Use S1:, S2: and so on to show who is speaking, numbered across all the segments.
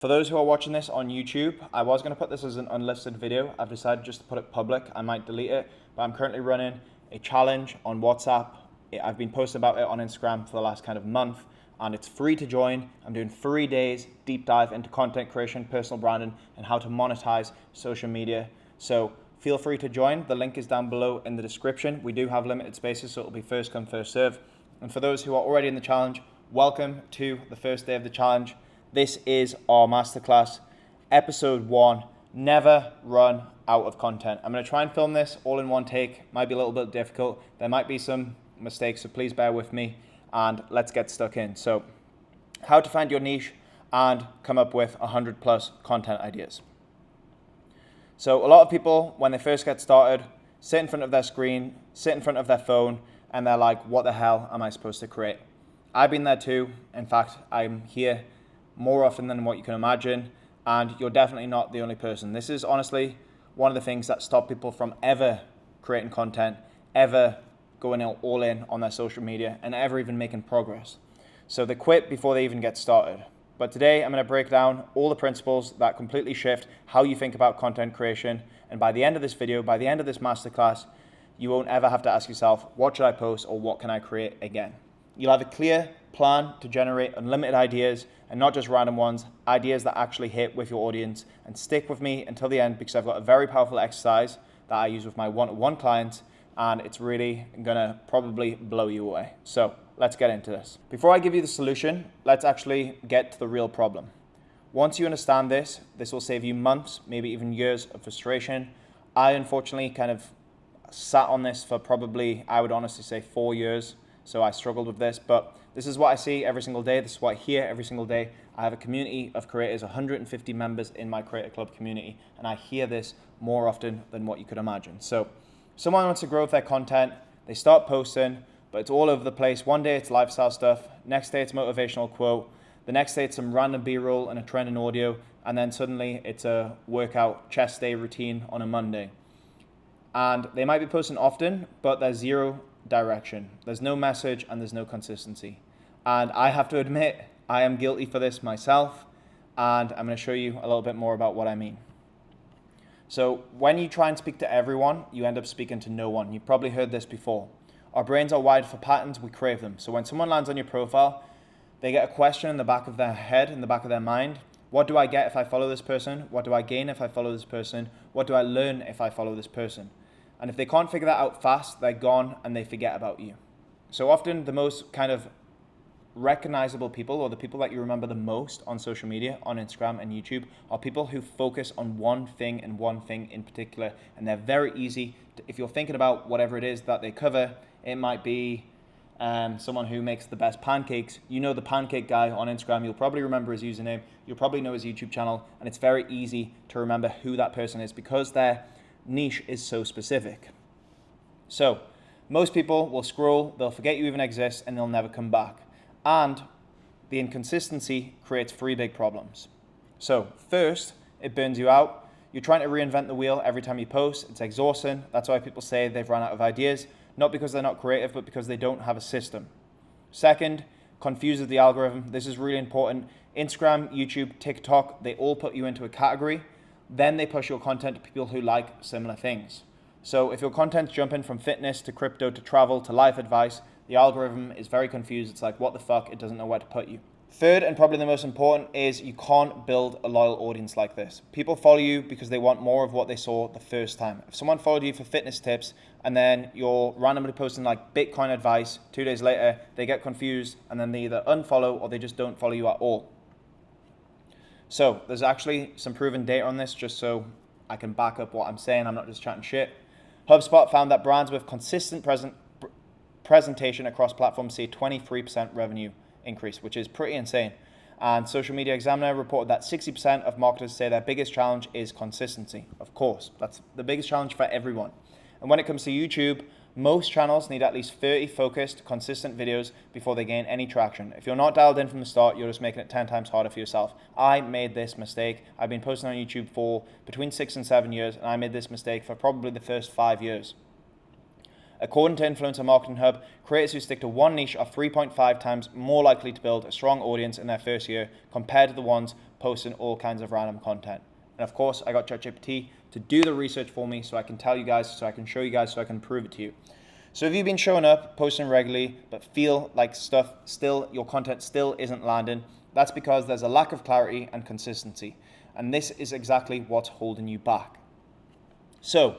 S1: For those who are watching this on YouTube, I was going to put this as an unlisted video. I've decided just to put it public. I might delete it, but I'm currently running a challenge on WhatsApp. I've been posting about it on Instagram for the last kind of month, and it's free to join. I'm doing 3 days deep dive into content creation, personal branding, and how to monetize social media. So feel free to join. The link is down below in the description. We do have limited spaces, so it'll be first come, first serve. And for those who are already in the challenge, welcome to the first day of the challenge. This is our masterclass, episode 1, never run out of content. I'm going to try and film this all in one take. Might be a little bit difficult. There might be some mistakes, so please bear with me and let's get stuck in. So, how to find your niche and come up with 100 plus content ideas. So a lot of people, when they first get started, sit in front of their screen, sit in front of their phone, and they're like, what the hell am I supposed to create? I've been there too. In fact, I'm here more often than what you can imagine, and you're definitely not the only person. This is honestly one of the things that stop people from ever creating content, ever going all in on their social media, and ever even making progress. So they quit before they even get started. But today I'm going to break down all the principles that completely shift how you think about content creation, and by the end of this video, by the end of this masterclass, you won't ever have to ask yourself, what should I post or what can I create again? You'll have a clear plan to generate unlimited ideas, and not just random ones, ideas that actually hit with your audience. And stick with me until the end, because I've got a very powerful exercise that I use with my one-to-one clients, and it's really gonna probably blow you away. So let's get into this. Before I give you the solution, let's actually get to the real problem. Once you understand this will save you months, maybe even years of frustration. I unfortunately kind of sat on this for probably, I would honestly say 4 years. So I struggled with this, but this is what I see every single day. This is what I hear every single day. I have a community of creators, 150 members in my Creator Club community, and I hear this more often than what you could imagine. So someone wants to grow with their content, they start posting, but it's all over the place. One day it's lifestyle stuff, next day it's motivational quote, the next day it's some random B-roll and a trending audio, and then suddenly it's a workout chest day routine on a Monday. And they might be posting often, but there's zero direction. There's no message and there's no consistency. And I have to admit, I am guilty for this myself, and I'm going to show you a little bit more about what I mean. So when you try and speak to everyone, you end up speaking to no one. You've probably heard this before. Our brains are wired for patterns, we crave them. So when someone lands on your profile, they get a question in the back of their head, in the back of their mind. What do I get if I follow this person? What do I gain if I follow this person? What do I learn if I follow this person? And if they can't figure that out fast, they're gone and they forget about you. So often the most kind of recognizable people, or the people that you remember the most on social media, on Instagram and YouTube, are people who focus on one thing and one thing in particular. And they're very easy to, if you're thinking about whatever it is that they cover, it might be someone who makes the best pancakes. You know the pancake guy on Instagram, you'll probably remember his username, you'll probably know his YouTube channel, and it's very easy to remember who that person is because their niche is so specific. So most people will scroll, they'll forget you even exist, and they'll never come back. And the inconsistency creates 3 big problems. So first, it burns you out. You're trying to reinvent the wheel every time you post. It's exhausting. That's why people say they've run out of ideas, not because they're not creative, but because they don't have a system. Second, confuses the algorithm. This is really important. Instagram, YouTube, TikTok, they all put you into a category. Then they push your content to people who like similar things. So if your content's jumping from fitness to crypto to travel to life advice, the algorithm is very confused. It's like, what the fuck? It doesn't know where to put you. Third, and probably the most important, is you can't build a loyal audience like this. People follow you because they want more of what they saw the first time. If someone followed you for fitness tips and then you're randomly posting like Bitcoin advice, 2 days later, they get confused and then they either unfollow or they just don't follow you at all. So there's actually some proven data on this, just so I can back up what I'm saying. I'm not just chatting shit. HubSpot found that brands with consistent presentation across platforms see a 23% revenue increase, which is pretty insane. And Social Media Examiner reported that 60% of marketers say their biggest challenge is consistency. Of course, that's the biggest challenge for everyone. And when it comes to YouTube, most channels need at least 30 focused, consistent videos before they gain any traction. If you're not dialed in from the start, you're just making it 10 times harder for yourself. I made this mistake. I've been posting on YouTube for between 6 and 7 years, and I made this mistake for probably the first 5 years. According to Influencer Marketing Hub, creators who stick to one niche are 3.5 times more likely to build a strong audience in their first year compared to the ones posting all kinds of random content. And of course, I got ChatGPT to do the research for me so I can tell you guys, so I can show you guys, so I can prove it to you. So if you've been showing up, posting regularly, but feel like your content still isn't landing, that's because there's a lack of clarity and consistency. And this is exactly what's holding you back. So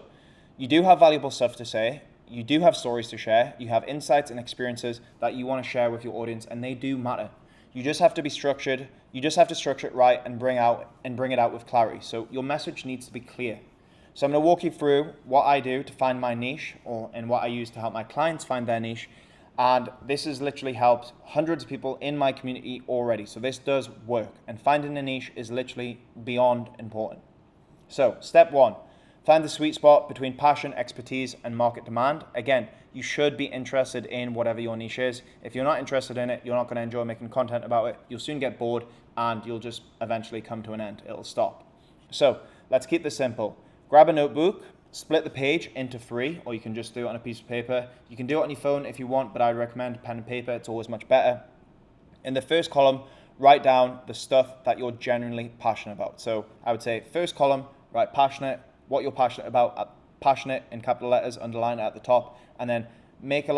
S1: you do have valuable stuff to say. You do have stories to share. You have insights and experiences that you want to share with your audience, and they do matter. You just have to be structured. You just have to structure it right and bring it out with clarity. So your message needs to be clear. So I'm going to walk you through what I do to find my niche, and what I use to help my clients find their niche. And this has literally helped hundreds of people in my community already. So this does work, and finding a niche is literally beyond important. So step one, find the sweet spot between passion, expertise, and market demand. Again, you should be interested in whatever your niche is. If you're not interested in it, you're not going to enjoy making content about it. You'll soon get bored and you'll just eventually come to an end. It'll stop. So let's keep this simple. Grab a notebook, split the page into 3, or you can just do it on a piece of paper. You can do it on your phone if you want, but I recommend pen and paper. It's always much better. In the first column, write down the stuff that you're genuinely passionate about. So I would say first column, write passionate, what you're passionate about, passionate in capital letters, underline it at the top, and then make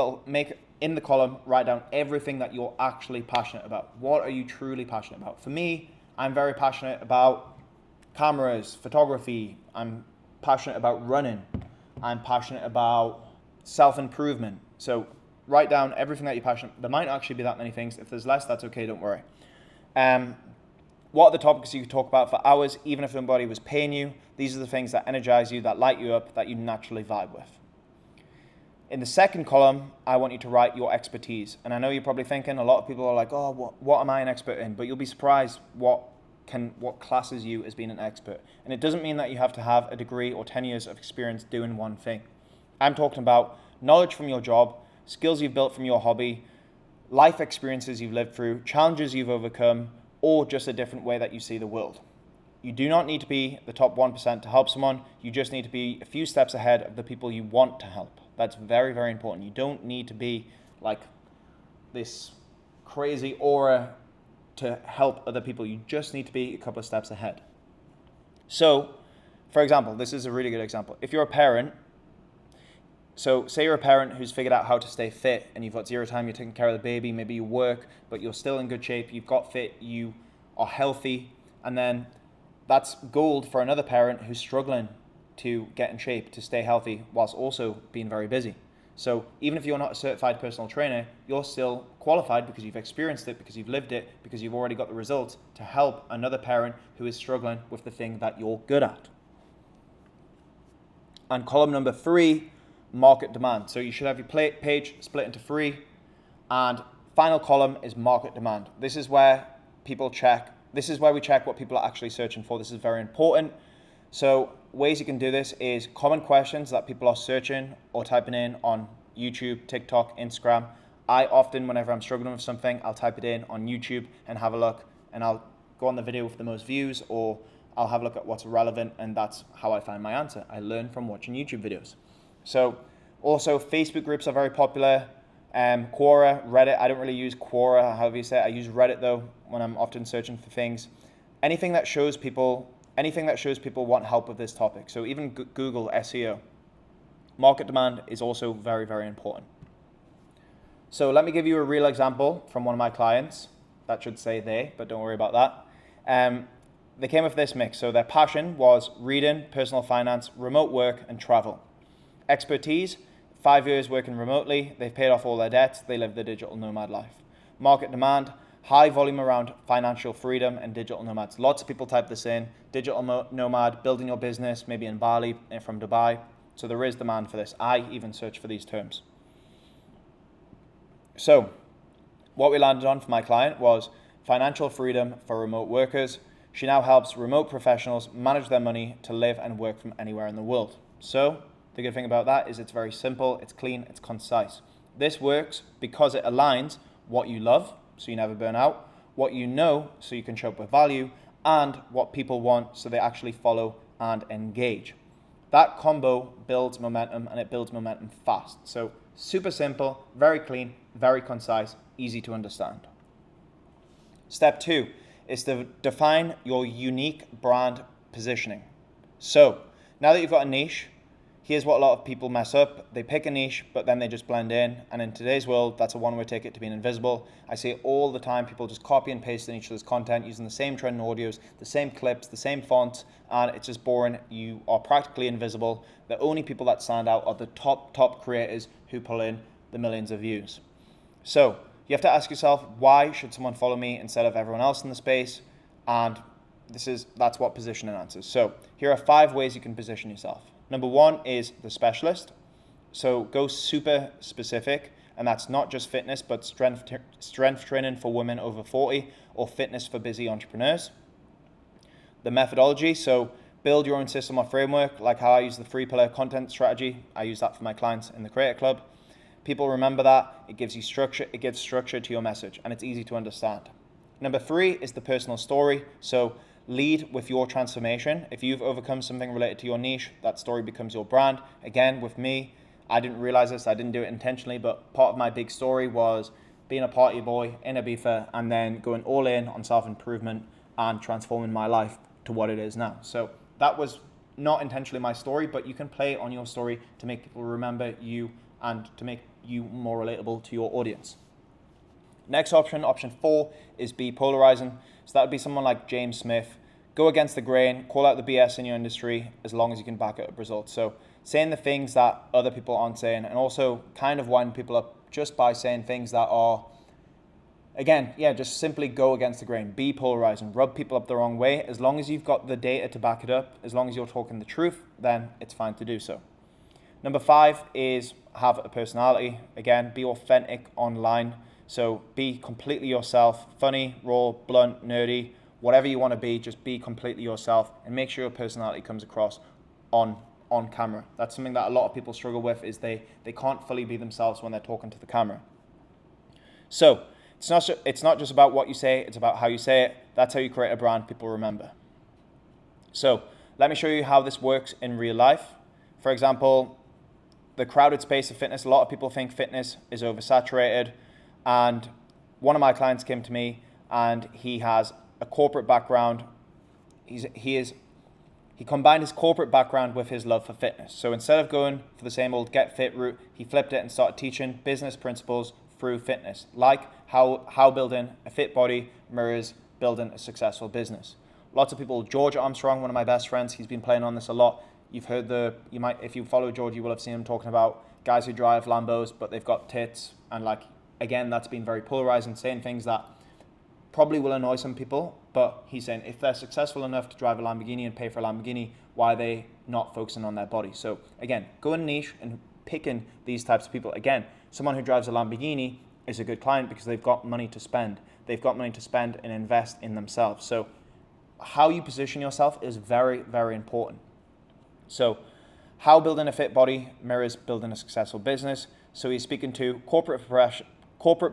S1: in the column, write down everything that you're actually passionate about. What are you truly passionate about? For me, I'm very passionate about cameras, photography. I'm passionate about running. I'm passionate about self-improvement. So write down everything that you're passionate. There might actually be that many things. If there's less, that's okay, don't worry. What are the topics you could talk about for hours, even if nobody was paying you? These are the things that energize you, that light you up, that you naturally vibe with. In the second column, I want you to write your expertise. And I know you're probably thinking, a lot of people are like, oh, what am I an expert in? But you'll be surprised what classes you as being an expert. And it doesn't mean that you have to have a degree or 10 years of experience doing one thing. I'm talking about knowledge from your job, skills you've built from your hobby, life experiences you've lived through, challenges you've overcome, or just a different way that you see the world. You do not need to be the top 1% to help someone. You just need to be a few steps ahead of the people you want to help. That's very, very important. You don't need to be like this crazy aura to help other people. You just need to be a couple of steps ahead. So, for example, this is a really good example. If you're a parent, so say you're a parent who's figured out how to stay fit and you've got zero time, you're taking care of the baby, maybe you work, but you're still in good shape, you've got fit, you are healthy, and then that's gold for another parent who's struggling to get in shape, to stay healthy, whilst also being very busy. So even if you're not a certified personal trainer, you're still qualified because you've experienced it, because you've lived it, because you've already got the results to help another parent who is struggling with the thing that you're good at. And column number 3, market demand. So you should have your page split into 3, and final column is market demand. This is where we check what people are actually searching for. This is very important. So ways you can do this is common questions that people are searching or typing in on YouTube, TikTok, Instagram. I often, whenever I'm struggling with something, I'll type it in on YouTube and have a look, and I'll go on the video with the most views, or I'll have a look at what's relevant, and that's how I find my answer. I learn from watching YouTube videos. So also Facebook groups are very popular. Quora, Reddit, I don't really use Quora, however you say it. I use Reddit though, when I'm often searching for things. Anything that shows people want help with this topic. So even Google SEO. Market demand is also very, very important. So let me give you a real example from one of my clients. That should say they, but don't worry about that. They came with this mix. So their passion was reading, personal finance, remote work, and travel. Expertise, 5 years working remotely. They've paid off all their debts. They live the digital nomad life. Market demand, high volume around financial freedom and digital nomads. Lots of people type this in. Digital nomad, building your business, maybe in Bali, from Dubai. So there is demand for this. I even search for these terms. So what we landed on for my client was financial freedom for remote workers. She now helps remote professionals manage their money to live and work from anywhere in the world. So the good thing about that is it's very simple, it's clean, it's concise. This works because it aligns what you love, so you never burn out, what you know, so you can show up with value, and what people want, so they actually follow and engage. That combo builds momentum, and it builds momentum fast. So super simple, very clean, very concise, easy to understand. Step 2, is to define your unique brand positioning. So now that you've got a niche, here's what a lot of people mess up. They pick a niche, but then they just blend in. And in today's world, that's a one-way ticket to being invisible. I see it all the time. People just copy and paste in each other's content using the same trend audios, the same clips, the same fonts, and it's just boring. You are practically invisible. The only people that stand out are the top creators who pull in the millions of views. So you have to ask yourself, why should someone follow me instead of everyone else in the space? And that's what positioning answers. So here are 5 ways you can position yourself. Number 1 is the specialist. So go super specific, and that's not just fitness, but strength training for women over 40 or fitness for busy entrepreneurs. The methodology, so build your own system or framework, like how I use the 3-pillar content strategy. I use that for my clients in the Creator Club. People remember that. It gives you structure. It gives structure to your message, and it's easy to understand. Number 3 is the personal story. So lead with your transformation. If you've overcome something related to your niche, that story becomes your brand. Again, with me, I didn't realize this. I didn't do it intentionally, but part of my big story was being a party boy in Ibiza and then going all in on self-improvement and transforming my life to what it is now. So that was not intentionally my story, but you can play on your story to make people remember you and to make you more relatable to your audience. Next option 4, is be polarizing. So that would be someone like James Smith. Go against the grain, call out the BS in your industry as long as you can back it up results. So saying the things that other people aren't saying, and also kind of wind people up just by saying things that are, again, just simply go against the grain. Be polarizing, rub people up the wrong way. As long as you've got the data to back it up, as long as you're talking the truth, then it's fine to do so. Number 5 is have a personality. Again, be authentic online. So be completely yourself, funny, raw, blunt, nerdy, whatever you want to be, just be completely yourself and make sure your personality comes across on camera. That's something that a lot of people struggle with, is they can't fully be themselves when they're talking to the camera. So it's not just about what you say, it's about how you say it. That's how you create a brand people remember. So let me show you how this works in real life. For example, the crowded space of fitness, a lot of people think fitness is oversaturated. And one of my clients came to me and he has a corporate background. He combined his corporate background with his love for fitness. So instead of going for the same old get fit route, he flipped it and started teaching business principles through fitness, like how building a fit body mirrors building a successful business. Lots of people, George Armstrong, one of my best friends, he's been playing on this a lot. You've heard if you follow George, you will have seen him talking about guys who drive Lambos, but they've got tits, and again, that's been very polarizing, saying things that probably will annoy some people, but he's saying if they're successful enough to drive a Lamborghini and pay for a Lamborghini, why are they not focusing on their body? So again, go in niche and picking these types of people. Again, someone who drives a Lamborghini is a good client because they've got money to spend. They've got money to spend and invest in themselves. So how you position yourself is very, very important. So how building a fit body mirrors building a successful business. So he's speaking to corporate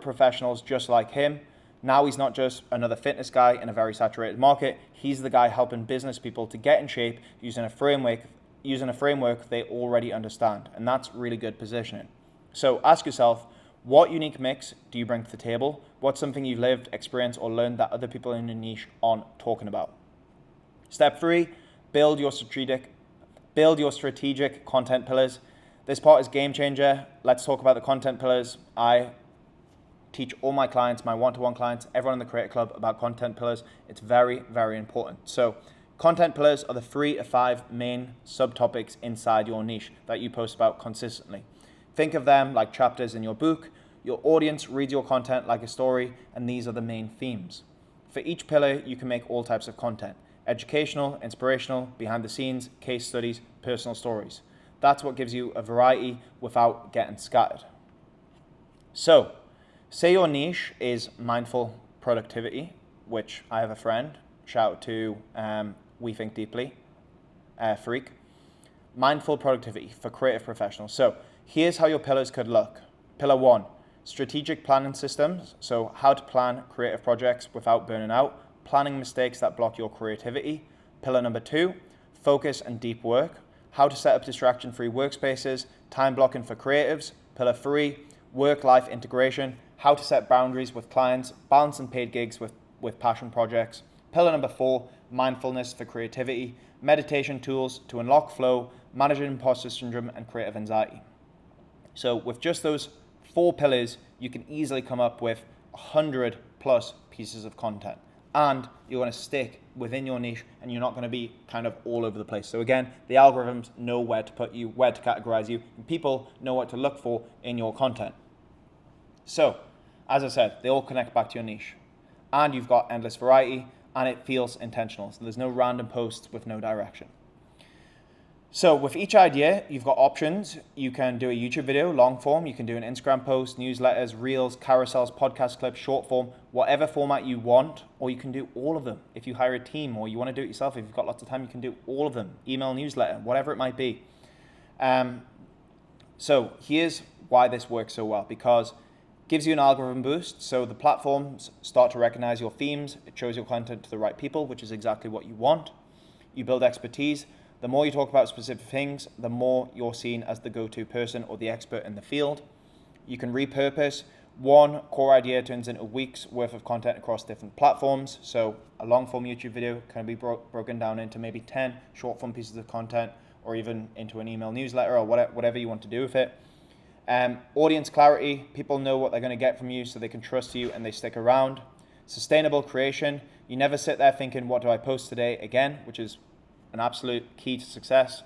S1: professionals just like him. Now he's not just another fitness guy in a very saturated market. He's the guy helping business people to get in shape using a framework they already understand. And that's really good positioning. So ask yourself, what unique mix do you bring to the table? What's something you've lived, experienced, or learned that other people in your niche aren't talking about? Step 3, build your strategic content pillars. This part is game changer. Let's talk about the content pillars. I teach all my clients, my one-to-one clients, everyone in the Creator Club about content pillars. It's very, very important. So content pillars are the 3 or 5 main subtopics inside your niche that you post about consistently. Think of them like chapters in your book. Your audience reads your content like a story, and these are the main themes. For each pillar, you can make all types of content: educational, inspirational, behind the scenes, case studies, personal stories. That's what gives you a variety without getting scattered. So, say your niche is mindful productivity, which I have a friend, shout out to We Think Deeply, Freak. Mindful productivity for creative professionals. So here's how your pillars could look. Pillar 1, strategic planning systems. So how to plan creative projects without burning out, planning mistakes that block your creativity. Pillar number 2, focus and deep work. How to set up distraction-free workspaces, time blocking for creatives. Pillar 3, work-life integration. How to set boundaries with clients, balance and paid gigs with with passion projects. Pillar number 4, mindfulness for creativity, meditation tools to unlock flow, manage imposter syndrome, and creative anxiety. So with just those 4 pillars, you can easily come up with 100 plus pieces of content, and you're going to stick within your niche, and you're not going to be kind of all over the place. So again, the algorithms know where to put you, where to categorize you, and people know what to look for in your content. So as I said, they all connect back to your niche, and you've got endless variety, and it feels intentional. So there's no random posts with no direction. So with each idea, you've got options. You can do a YouTube video, long form. You can do an Instagram post, newsletters, reels, carousels, podcast clips, short form, whatever format you want, or you can do all of them. If you hire a team or you want to do it yourself, if you've got lots of time, you can do all of them. Email, newsletter, whatever it might be. So here's why this works so well, because it gives you an algorithm boost. So the platforms start to recognize your themes. It shows your content to the right people, which is exactly what you want. You build expertise. The more you talk about specific things, the more you're seen as the go-to person or the expert in the field. You can repurpose. One core idea turns into weeks worth of content across different platforms. So a long-form YouTube video can be broken down into maybe 10 short-form pieces of content, or even into an email newsletter, or whatever you want to do with it. Audience clarity. People know what they're going to get from you, so they can trust you and they stick around. Sustainable creation. You never sit there thinking, what do I post today again, which is an absolute key to success.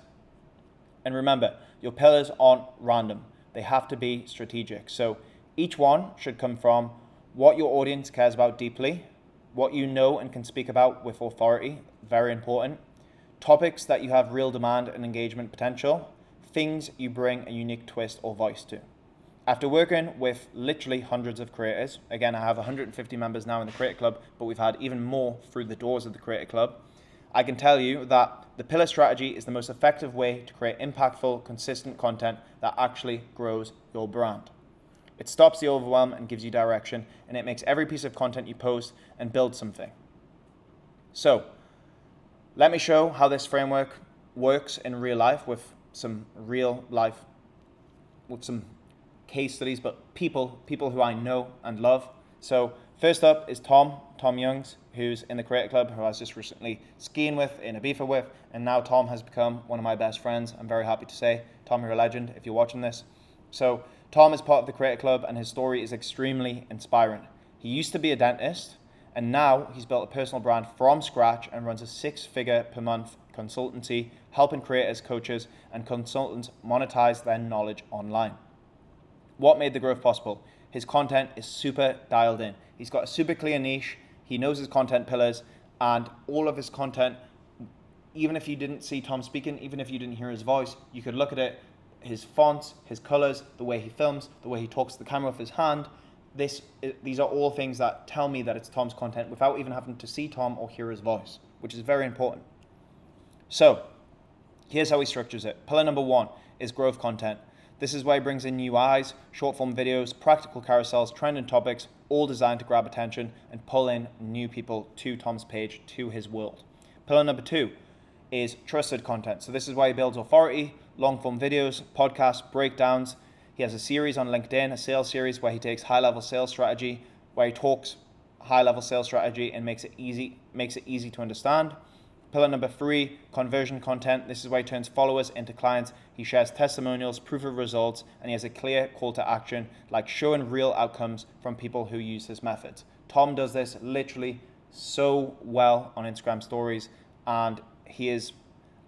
S1: And remember, your pillars aren't random. They have to be strategic. So each one should come from what your audience cares about deeply, what you know and can speak about with authority, very important, topics that you have real demand and engagement potential, things you bring a unique twist or voice to. After working with literally hundreds of creators, again, I have 150 members now in the Creator Club, but we've had even more through the doors of the Creator Club, I can tell you that the pillar strategy is the most effective way to create impactful, consistent content that actually grows your brand. It stops the overwhelm and gives you direction, and it makes every piece of content you post and build something. So let me show how this framework works in real life with some real life, with some case studies, but people who I know and love. So first up is Tom Youngs, who's in the Creator Club, who I was just recently skiing with, in Ibiza with, and now Tom has become one of my best friends. I'm very happy to say. Tom, you're a legend if you're watching this. So Tom is part of the Creator Club, and his story is extremely inspiring. He used to be a dentist, and now he's built a personal brand from scratch and runs a 6-figure per month consultancy, helping creators, coaches, and consultants monetize their knowledge online. What made the growth possible? His content is super dialed in. He's got a super clear niche. He knows his content pillars, and all of his content, even if you didn't see Tom speaking, even if you didn't hear his voice, you could look at it, his fonts, his colors, the way he films, the way he talks to the camera with his hand. These are all things that tell me that it's Tom's content without even having to see Tom or hear his voice, which is very important. So here's how he structures it. Pillar number 1 is growth content. This is where he brings in new eyes, short form videos, practical carousels, trending topics, all designed to grab attention and pull in new people to Tom's page, to his world. Pillar number 2 is trusted content. So this is why he builds authority, long form videos, podcasts, breakdowns. He has a series on LinkedIn, a sales series where he takes high level sales strategy, where he talks high level sales strategy and makes it easy to understand. Pillar number 3, conversion content. This is where he turns followers into clients. He shares testimonials, proof of results, and he has a clear call to action, like showing real outcomes from people who use his methods. Tom does this literally so well on Instagram stories, and he is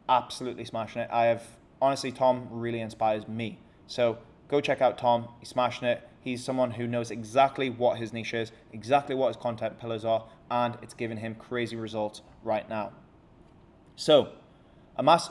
S1: absolutely smashing it. Honestly, Tom really inspires me. So go check out Tom. He's smashing it. He's someone who knows exactly what his niche is, exactly what his content pillars are, and it's giving him crazy results right now. So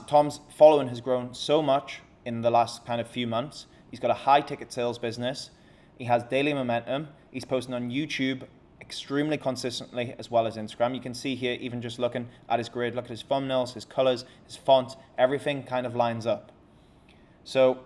S1: Tom's following has grown so much in the last kind of few months. He's got a high ticket sales business. He has daily momentum. He's posting on YouTube extremely consistently, as well as Instagram. You can see here, even just looking at his grid, look at his thumbnails, his colors, his fonts, everything kind of lines up. So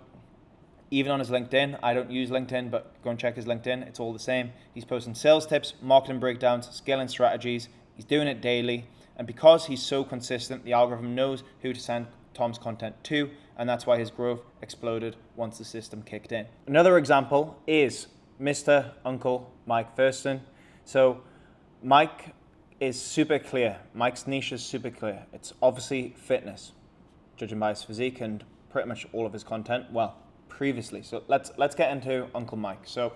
S1: even on his LinkedIn, I don't use LinkedIn, but go and check his LinkedIn. It's all the same. He's posting sales tips, marketing breakdowns, scaling strategies. He's doing it daily. And because he's so consistent, the algorithm knows who to send Tom's content to, and that's why his growth exploded once the system kicked in. Another example is Mr. Uncle Mike Thurston. So Mike is super clear. Mike's niche is super clear. It's obviously fitness, judging by his physique and pretty much all of his content. Well, previously. So let's get into Uncle Mike. So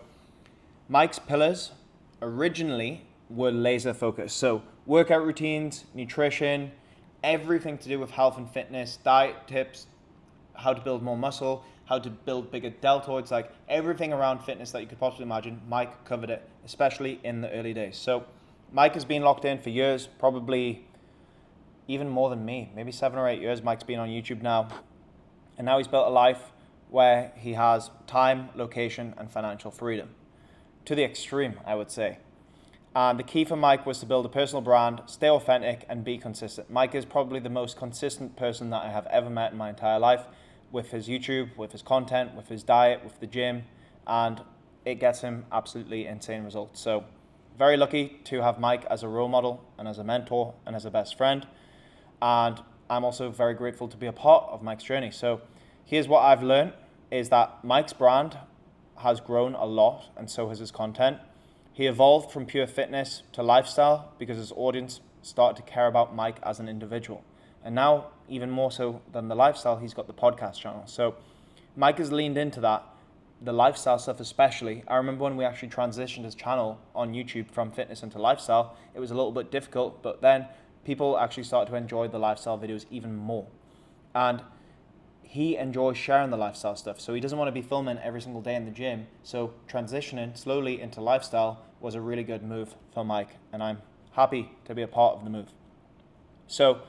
S1: Mike's pillars originally were laser focused. So workout routines, nutrition, everything to do with health and fitness, diet tips, how to build more muscle, how to build bigger deltoids, like everything around fitness that you could possibly imagine. Mike covered it, especially in the early days. So Mike has been locked in for years, probably even more than me, maybe 7 or 8 years. Mike's been on YouTube now, and now he's built a life where he has time, location, and financial freedom. To the extreme, I would say. And the key for Mike was to build a personal brand, stay authentic, and be consistent. Mike is probably the most consistent person that I have ever met in my entire life, with his YouTube, with his content, with his diet, with the gym, and it gets him absolutely insane results. So very lucky to have Mike as a role model and as a mentor and as a best friend. And I'm also very grateful to be a part of Mike's journey. So here's what I've learned is that Mike's brand has grown a lot, and so has his content. He evolved from pure fitness to lifestyle because his audience started to care about Mike as an individual. And now, even more so than the lifestyle, he's got the podcast channel. So Mike has leaned into that, the lifestyle stuff especially. I remember when we actually transitioned his channel on YouTube from fitness into lifestyle, it was a little bit difficult, but then people actually started to enjoy the lifestyle videos even more. And he enjoys sharing the lifestyle stuff, so he doesn't want to be filming every single day in the gym. So transitioning slowly into lifestyle was a really good move for Mike, and I'm happy to be a part of the move. So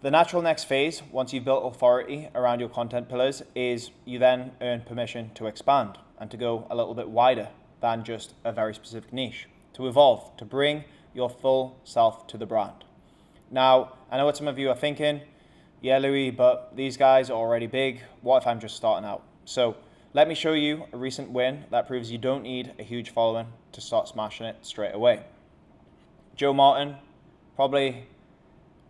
S1: the natural next phase, once you've built authority around your content pillars, is you then earn permission to expand and to go a little bit wider than just a very specific niche, to evolve, to bring your full self to the brand. Now, I know what some of you are thinking, yeah, Louis, but these guys are already big. What if I'm just starting out? So let me show you a recent win that proves you don't need a huge following to start smashing it straight away. Joe Martin, probably,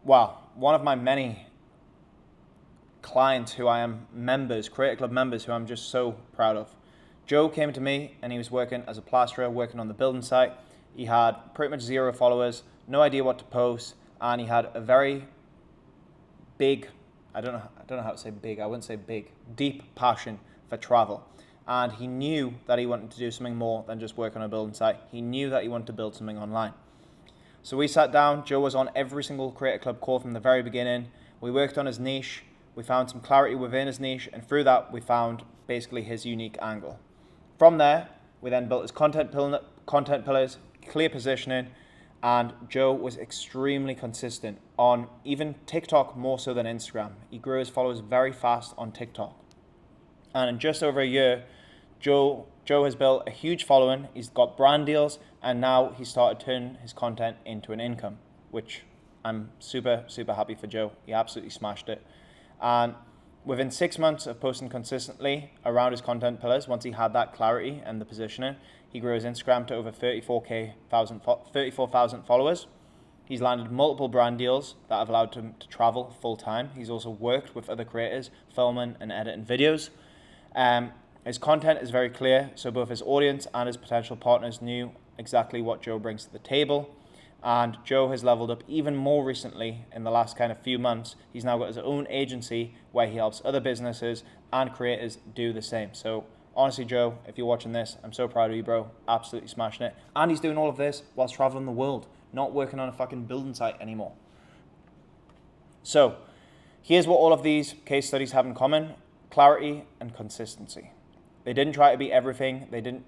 S1: well, one of my many clients who I am members, Creator Club members, who I'm just so proud of. Joe came to me and he was working as a plasterer, working on the building site. He had pretty much 0 followers, no idea what to post, and he had a very big, I don't know how to say big, I wouldn't say big, deep passion for travel. And he knew that he wanted to do something more than just work on a building site. He knew that he wanted to build something online. So we sat down. Joe was on every single Creator Club call from the very beginning. We worked on his niche. We found some clarity within his niche, and through that, we found basically his unique angle. From there, we then built his content pillars, clear positioning, and Joe was extremely consistent on even TikTok more so than Instagram. He grew his followers very fast on TikTok. And in just over a year, Joe has built a huge following. He's got brand deals, and now he started turning his content into an income, which I'm super, super happy for Joe. He absolutely smashed it. And within 6 months of posting consistently around his content pillars, once he had that clarity and the positioning, he grew his Instagram to over 34,000 followers. He's landed multiple brand deals that have allowed him to travel full time. He's also worked with other creators, filming and editing videos. His content is very clear, so both his audience and his potential partners knew exactly what Joe brings to the table. And Joe has leveled up even more recently in the last kind of few months. He's now got his own agency where he helps other businesses and creators do the same. So honestly, Joe, if you're watching this, I'm so proud of you, bro. Absolutely smashing it. And he's doing all of this whilst traveling the world, not working on a fucking building site anymore. So here's what all of these case studies have in common: clarity and consistency. They didn't try to be everything. They didn't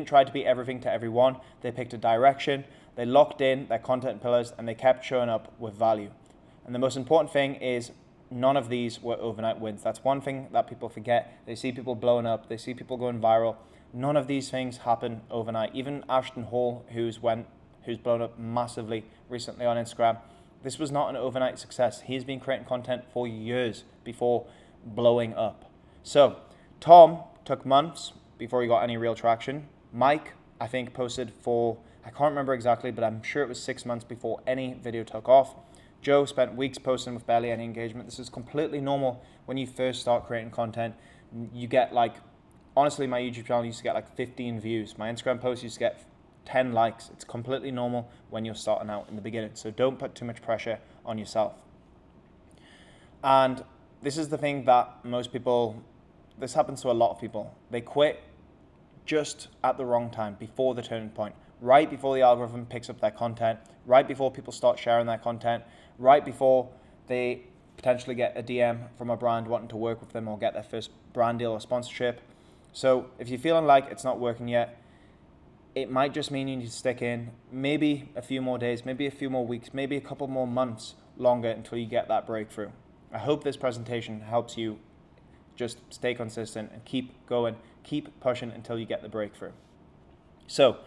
S1: try to be everything to everyone. They picked a direction. They locked in their content pillars, and they kept showing up with value. And the most important thing is none of these were overnight wins. That's one thing that people forget. They see people blowing up. They see people going viral. None of these things happen overnight. Even Ashton Hall, who's blown up massively recently on Instagram, this was not an overnight success. He's been creating content for years before blowing up. So Tom took months before he got any real traction. Mike, I think, posted for, I can't remember exactly, but I'm sure it was 6 months before any video took off. Joe spent weeks posting with barely any engagement. This is completely normal when you first start creating content. You get honestly, my YouTube channel used to get 15 views. My Instagram post used to get 10 likes. It's completely normal when you're starting out in the beginning. So don't put too much pressure on yourself. And this is the thing that most people, this happens to a lot of people. They quit just at the wrong time, before the turning point, right before the algorithm picks up their content, right before people start sharing their content, right before they potentially get a DM from a brand wanting to work with them or get their first brand deal or sponsorship. So if you're feeling like it's not working yet, it might just mean you need to stick in maybe a few more days, maybe a few more weeks, maybe a couple more months longer until you get that breakthrough. I hope this presentation helps you just stay consistent and keep going, keep pushing until you get the breakthrough. So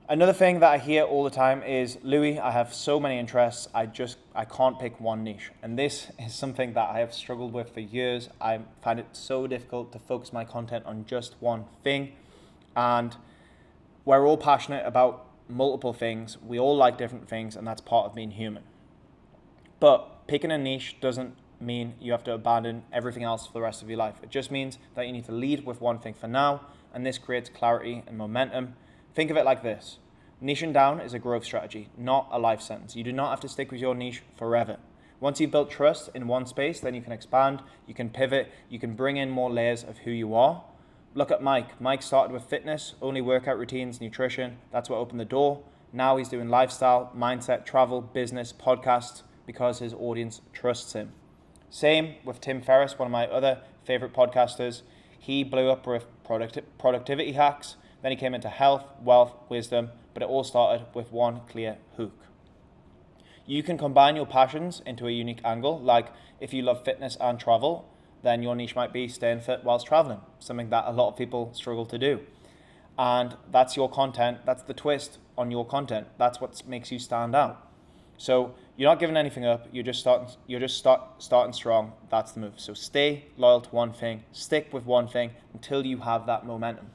S1: another thing that I hear all the time is, Louis, I have so many interests, I can't pick one niche. And this is something that I have struggled with for years. I find it so difficult to focus my content on just one thing. And we're all passionate about multiple things. We all like different things, and that's part of being human. But picking a niche doesn't mean you have to abandon everything else for the rest of your life. It just means that you need to lead with one thing for now, and this creates clarity and momentum. Think of it like this. Niching down is a growth strategy, not a life sentence. You do not have to stick with your niche forever. Once you've built trust in one space, then you can expand, you can pivot, you can bring in more layers of who you are. Look at Mike. Mike started with fitness, only workout routines, nutrition. That's what opened the door. Now he's doing lifestyle, mindset, travel, business, podcasts, because his audience trusts him. Same with Tim Ferriss, one of my other favorite podcasters. He blew up with productivity hacks. Then he came into health, wealth, wisdom, but it all started with one clear hook. You can combine your passions into a unique angle. Like if you love fitness and travel, then your niche might be staying fit whilst traveling, something that a lot of people struggle to do. And that's your content. That's the twist on your content. That's what makes you stand out. So you're not giving anything up. You're just starting strong. That's the move. So stay loyal to one thing. Stick with one thing until you have that momentum.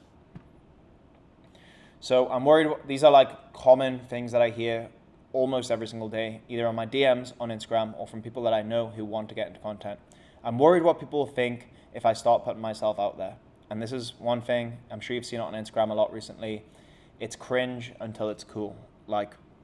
S1: So I'm worried. These are like common things that I hear almost every single day, either on my DMs on Instagram or from people that I know who want to get into content. I'm worried what people will think if I start putting myself out there. And this is one thing, I'm sure you've seen it on Instagram a lot recently. It's cringe until it's cool,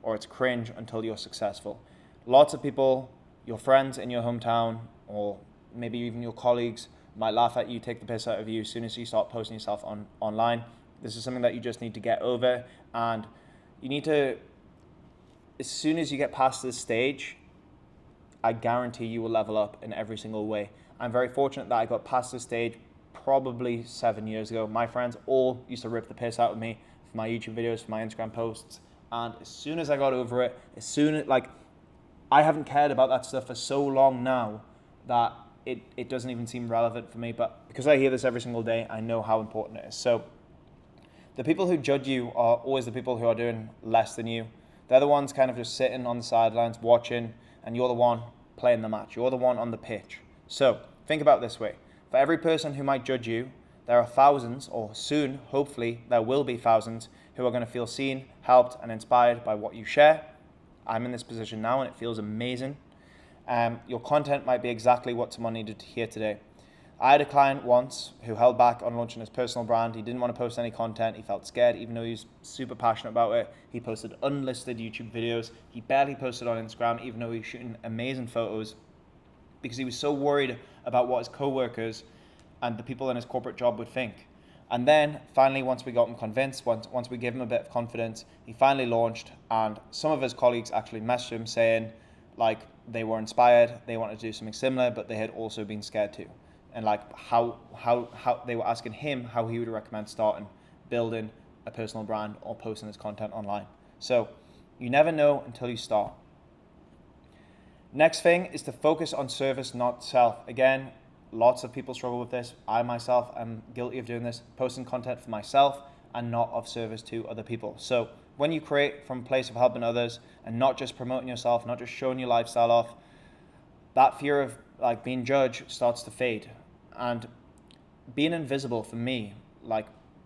S1: or it's cringe until you're successful. Lots of people, your friends in your hometown, or maybe even your colleagues, might laugh at you, take the piss out of you as soon as you start posting yourself online. This is something that you just need to get over, and you need to, as soon as you get past this stage, I guarantee you will level up in every single way. I'm very fortunate that I got past this stage probably 7 years ago. My friends all used to rip the piss out of me for my YouTube videos, for my Instagram posts. And as soon as I got over it, I haven't cared about that stuff for so long now that it doesn't even seem relevant for me. But because I hear this every single day, I know how important it is. So the people who judge you are always the people who are doing less than you. They're the ones kind of just sitting on the sidelines watching, and you're the one playing the match. You're the one on the pitch. So think about it this way. For every person who might judge you, there are thousands, or soon, hopefully, there will be thousands who are going to feel seen, helped, and inspired by what you share. I'm in this position now, and it feels amazing. Your content might be exactly what someone needed to hear today. I had a client once who held back on launching his personal brand. He didn't want to post any content. He felt scared, even though he was super passionate about it. He posted unlisted YouTube videos. He barely posted on Instagram, even though he was shooting amazing photos, because he was so worried about what his coworkers and the people in his corporate job would think. And then finally, once we got him convinced, once we gave him a bit of confidence, he finally launched, and some of his colleagues actually messaged him saying they were inspired, they wanted to do something similar, but they had also been scared too. And how they were asking him how he would recommend starting building a personal brand or posting his content online. So you never know until you start. Next thing is to focus on service, not self. Again, lots of people struggle with this. I myself am guilty of doing this, posting content for myself and not of service to other people. So when you create from a place of helping others and not just promoting yourself, not just showing your lifestyle off, that fear of being judged starts to fade. And being invisible for me,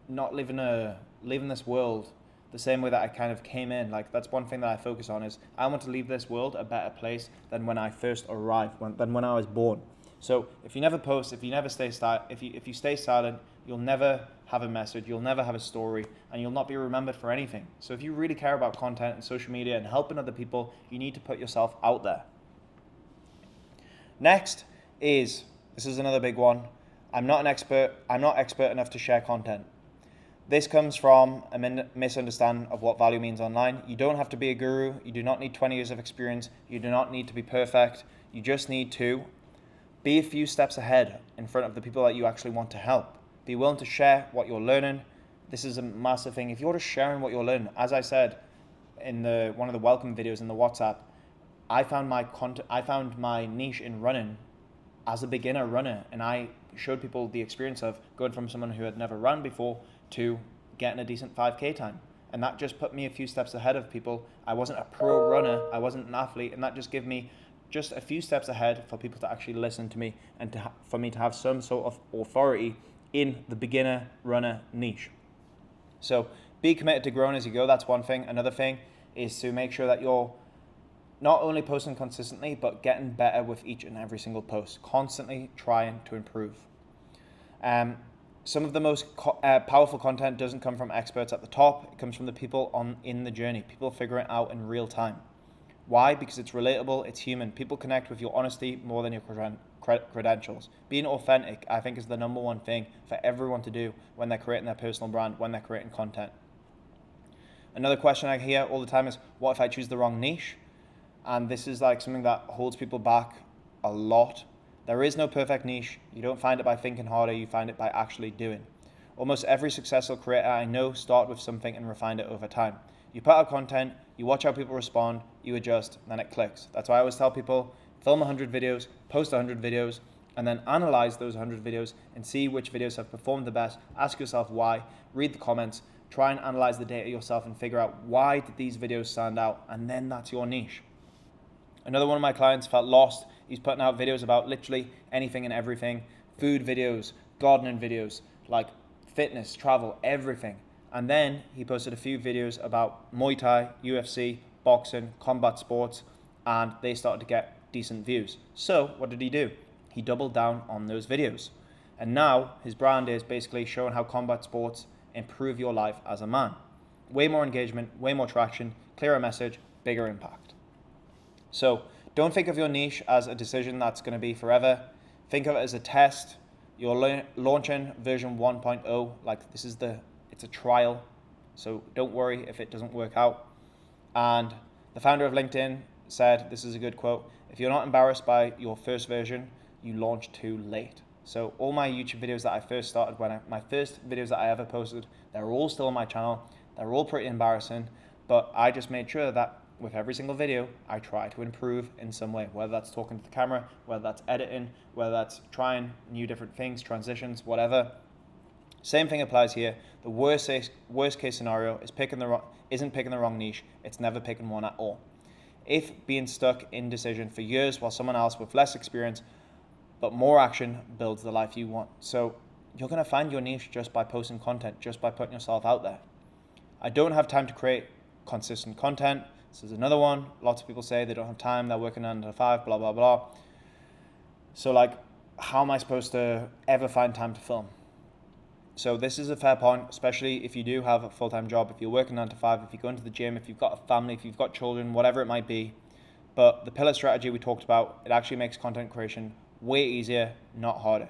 S1: not living this world the same way that I kind of came in, that's one thing that I focus on is I want to leave this world a better place than when I first arrived, than when I was born. So if you never post, if you stay silent, you'll never have a message, you'll never have a story, and you'll not be remembered for anything. So if you really care about content and social media and helping other people, you need to put yourself out there. Next is, this is another big one, I'm not expert enough to share content. This comes from a misunderstanding of what value means online. You don't have to be a guru. You do not need 20 years of experience. You do not need to be perfect. You just need to be a few steps ahead in front of the people that you actually want to help. Be willing to share what you're learning. This is a massive thing. If you're just sharing what you're learning, as I said in one of the welcome videos in the WhatsApp, I found my niche in running as a beginner runner, and I showed people the experience of going from someone who had never run before to getting a decent 5K time. And that just put me a few steps ahead of people. I wasn't a pro runner, I wasn't an athlete, and that just gave me just a few steps ahead for people to actually listen to me and for me to have some sort of authority in the beginner runner niche. So be committed to growing as you go. That's one thing. Another thing is to make sure that you're not only posting consistently, but getting better with each and every single post, constantly trying to improve. Some of the most powerful content doesn't come from experts at the top. It comes from the people in the journey, people figure it out in real time. Why? Because it's relatable, it's human. People connect with your honesty more than your credentials. Being authentic, I think, is the number one thing for everyone to do when they're creating their personal brand, when they're creating content. Another question I hear all the time is, what if I choose the wrong niche? And this is like something that holds people back a lot. There is no perfect niche. You don't find it by thinking harder, you find it by actually doing. Almost every successful creator I know start with something and refine it over time. You put out content, you watch how people respond, you adjust, and then it clicks. That's why I always tell people, film 100 videos, post 100 videos, and then analyze those 100 videos and see which videos have performed the best. Ask yourself why, read the comments, try and analyze the data yourself and figure out why did these videos stand out, and then that's your niche. Another one of my clients felt lost. He's putting out videos about literally anything and everything. Food videos, gardening videos, like fitness, travel, everything. And then he posted a few videos about Muay Thai, UFC, boxing, combat sports, and they started to get decent views. So what did he do? He doubled down on those videos. And now his brand is basically showing how combat sports improve your life as a man. Way more engagement, way more traction, clearer message, bigger impact. So don't think of your niche as a decision that's going to be forever. Think of it as a test. You're launching version 1.0, like it's a trial. So don't worry if it doesn't work out. And the founder of LinkedIn said, this is a good quote, if you're not embarrassed by your first version, you launch too late. So all my YouTube videos that I first started, my first videos that I ever posted, they're all still on my channel. They're all pretty embarrassing, but I just made sure that with every single video, I try to improve in some way, whether that's talking to the camera, whether that's editing, whether that's trying new different things, transitions, whatever. Same thing applies here. The worst case scenario is isn't picking the wrong niche. It's never picking one at all. If being stuck in decision for years while someone else with less experience but more action builds the life you want. So you're going to find your niche just by posting content, just by putting yourself out there. I don't have time to create consistent content. This is another one. Lots of people say they don't have time, they're working 9 to 5, blah, blah, blah. So like, how am I supposed to ever find time to film? So this is a fair point, especially if you do have a full-time job, if you're working 9 to 5, if you go into the gym, if you've got a family, if you've got children, whatever it might be. But the pillar strategy we talked about, it actually makes content creation way easier, not harder.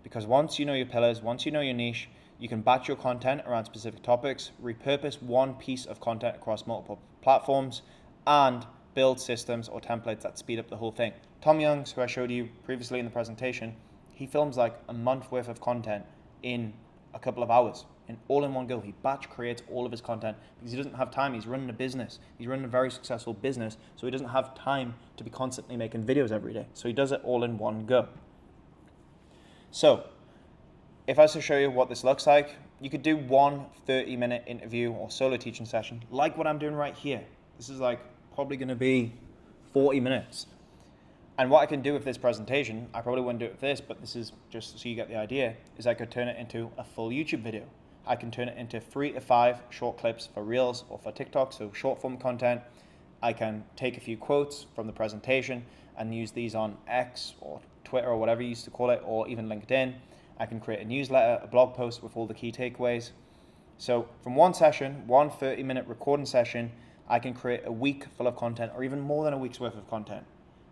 S1: Because once you know your pillars, once you know your niche, you can batch your content around specific topics, repurpose one piece of content across multiple platforms, and build systems or templates that speed up the whole thing. Tom Youngs, who I showed you previously in the presentation, he films like a month worth of content in a couple of hours, all in one go. He batch creates all of his content because he doesn't have time. He's running a business. He's running a very successful business, so he doesn't have time to be constantly making videos every day. So he does it all in one go. So if I was to show you what this looks like, you could do one 30-minute interview or solo teaching session like what I'm doing right here. This is like probably going to be 40 minutes. And what I can do with this presentation, I probably wouldn't do it with this, but this is just so you get the idea, is I could turn it into a full YouTube video. I can turn it into 3 to 5 short clips for Reels or for TikTok, so short form content. I can take a few quotes from the presentation and use these on X or Twitter or whatever you used to call it, or even LinkedIn. I can create a newsletter, a blog post with all the key takeaways. So from one session, one 30-minute recording session, I can create a week full of content, or even more than a week's worth of content.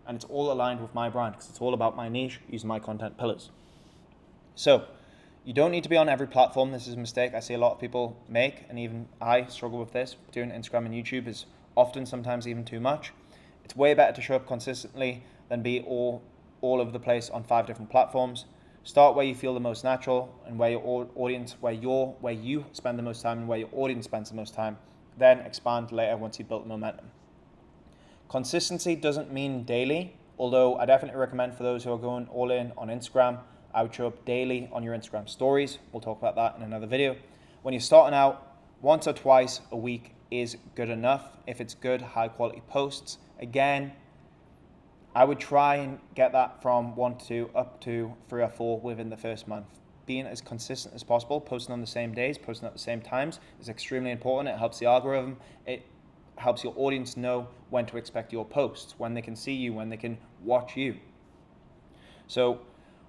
S1: And it's all aligned with my brand because it's all about my niche using my content pillars. So you don't need to be on every platform. This is a mistake I see a lot of people make, and even I struggle with this. Doing Instagram and YouTube is often, sometimes even too much. It's way better to show up consistently than be all over the place on 5 different platforms. Start where you feel the most natural and where your audience, where you spend the most time and where your audience spends the most time. Then expand later once you've built momentum. Consistency doesn't mean daily, although I definitely recommend for those who are going all in on Instagram, I would show up daily on your Instagram stories. We'll talk about that in another video. When you're starting out, once or twice a week is good enough. If it's good, high quality posts, again, I would try and get that from 1 to 2 up to 3 or 4 within the first month. Being as consistent as possible, posting on the same days, posting at the same times is extremely important. It helps the algorithm. It helps your audience know when to expect your posts, when they can see you, when they can watch you. So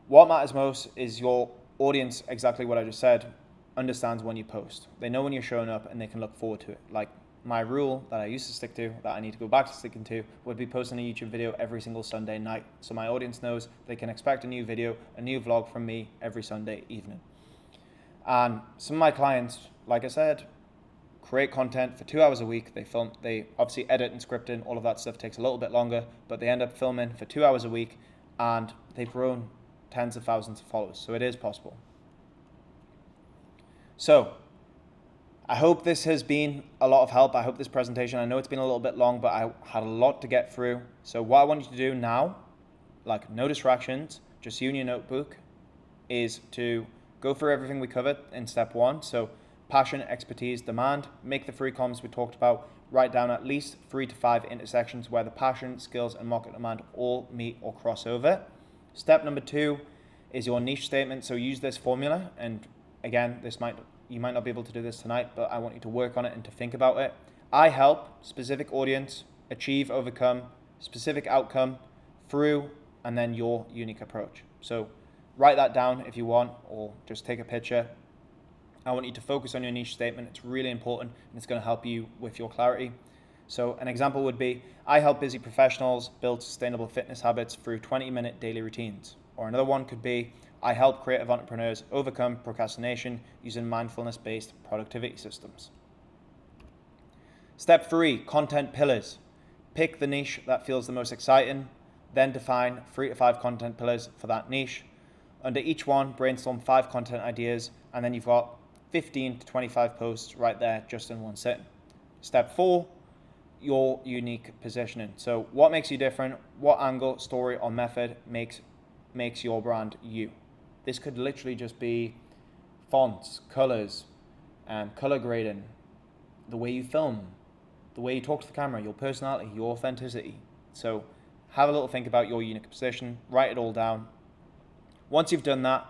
S1: what matters most is your audience, exactly what I just said, understands when you post. They know when you're showing up and they can look forward to it. Like my rule that I used to stick to, that I need to go back to sticking to, would be posting a YouTube video every single Sunday night. So my audience knows they can expect a new video, a new vlog from me every Sunday evening. And some of my clients, like I said, create content for 2 hours a week. They obviously edit and script in, all of that stuff takes a little bit longer, but they end up filming for 2 hours a week and they've grown tens of thousands of followers. So it is possible. So I hope this has been a lot of help. I hope this presentation, I know it's been a little bit long, but I had a lot to get through. So what I want you to do now, like no distractions, just you and your notebook, is to go through everything we covered in step 1. So passion, expertise, demand, make the 3 columns we talked about, write down at least 3 to 5 intersections where the passion, skills, and market demand all meet or cross over. Step number 2 is your niche statement. So use this formula, and again, you might not be able to do this tonight, but I want you to work on it and to think about it. I help specific audience achieve, overcome specific outcome through, and then your unique approach. So write that down if you want, or just take a picture. I want you to focus on your niche statement. It's really important, and it's going to help you with your clarity. So an example would be, I help busy professionals build sustainable fitness habits through 20-minute daily routines. Or another one could be, I help creative entrepreneurs overcome procrastination using mindfulness-based productivity systems. Step 3, content pillars. Pick the niche that feels the most exciting, then define 3 to 5 content pillars for that niche. Under each one, brainstorm 5 content ideas, and then you've got 15 to 25 posts right there just in one sitting. Step 4, your unique positioning. So what makes you different? What angle, story, or method makes your brand you? This could literally just be fonts, colors, color grading, the way you film, the way you talk to the camera, your personality, your authenticity. So have a little think about your unique position, write it all down. Once you've done that,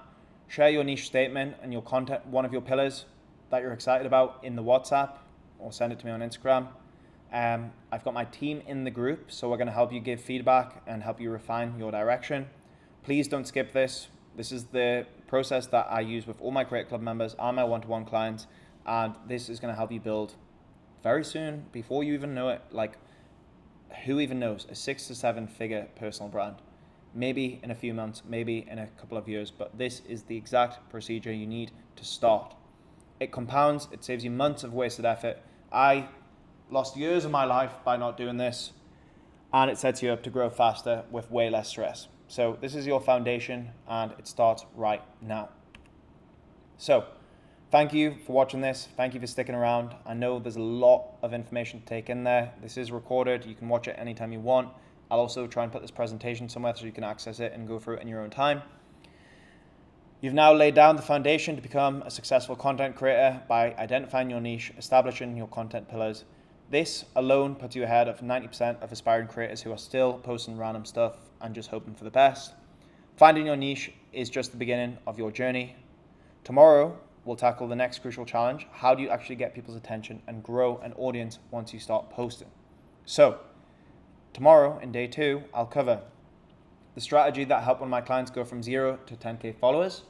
S1: share your niche statement and your content, one of your pillars that you're excited about, in the WhatsApp, or send it to me on Instagram. I've got my team in the group, so we're going to help you give feedback and help you refine your direction. Please don't skip this. This is the process that I use with all my Create Club members and my one-to-one clients, and this is going to help you build very soon, before you even know it, like who even knows, a 6 to 7 figure personal brand. Maybe in a few months, maybe in a couple of years, but this is the exact procedure you need to start. It compounds, it saves you months of wasted effort. I lost years of my life by not doing this, and it sets you up to grow faster with way less stress. So this is your foundation, and it starts right now. So thank you for watching this. Thank you for sticking around. I know there's a lot of information to take in there. This is recorded. You can watch it anytime you want. I'll also try and put this presentation somewhere so you can access it and go through it in your own time. You've now laid down the foundation to become a successful content creator by identifying your niche, establishing your content pillars. This alone puts you ahead of 90% of aspiring creators who are still posting random stuff and just hoping for the best. Finding your niche is just the beginning of your journey. Tomorrow, we'll tackle the next crucial challenge. How do you actually get people's attention and grow an audience once you start posting? So tomorrow in day 2, I'll cover the strategy that helped one of my clients go from 0 to 10K followers,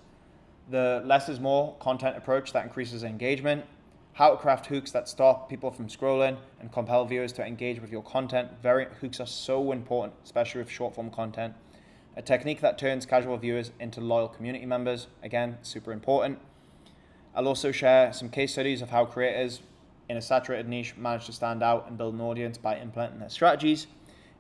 S1: the less is more content approach that increases engagement, how to craft hooks that stop people from scrolling and compel viewers to engage with your content. Hooks are so important, especially with short form content. A technique that turns casual viewers into loyal community members. Again, super important. I'll also share some case studies of how creators in a saturated niche manage to stand out and build an audience by implementing their strategies.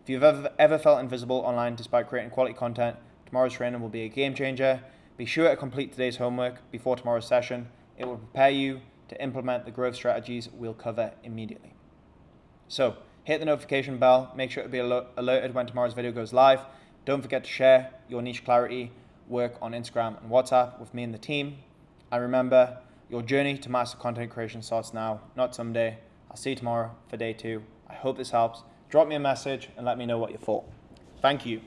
S1: If you've ever felt invisible online despite creating quality content, tomorrow's training will be a game changer. Be sure to complete today's homework before tomorrow's session. It will prepare you to implement the growth strategies we'll cover immediately. So hit the notification bell, make sure to be alerted when tomorrow's video goes live. Don't forget to share your niche clarity work on Instagram and WhatsApp with me and the team. And remember, your journey to master content creation starts now, not someday. I'll see you tomorrow for day 2. I hope this helps. Drop me a message and let me know what you thought. Thank you.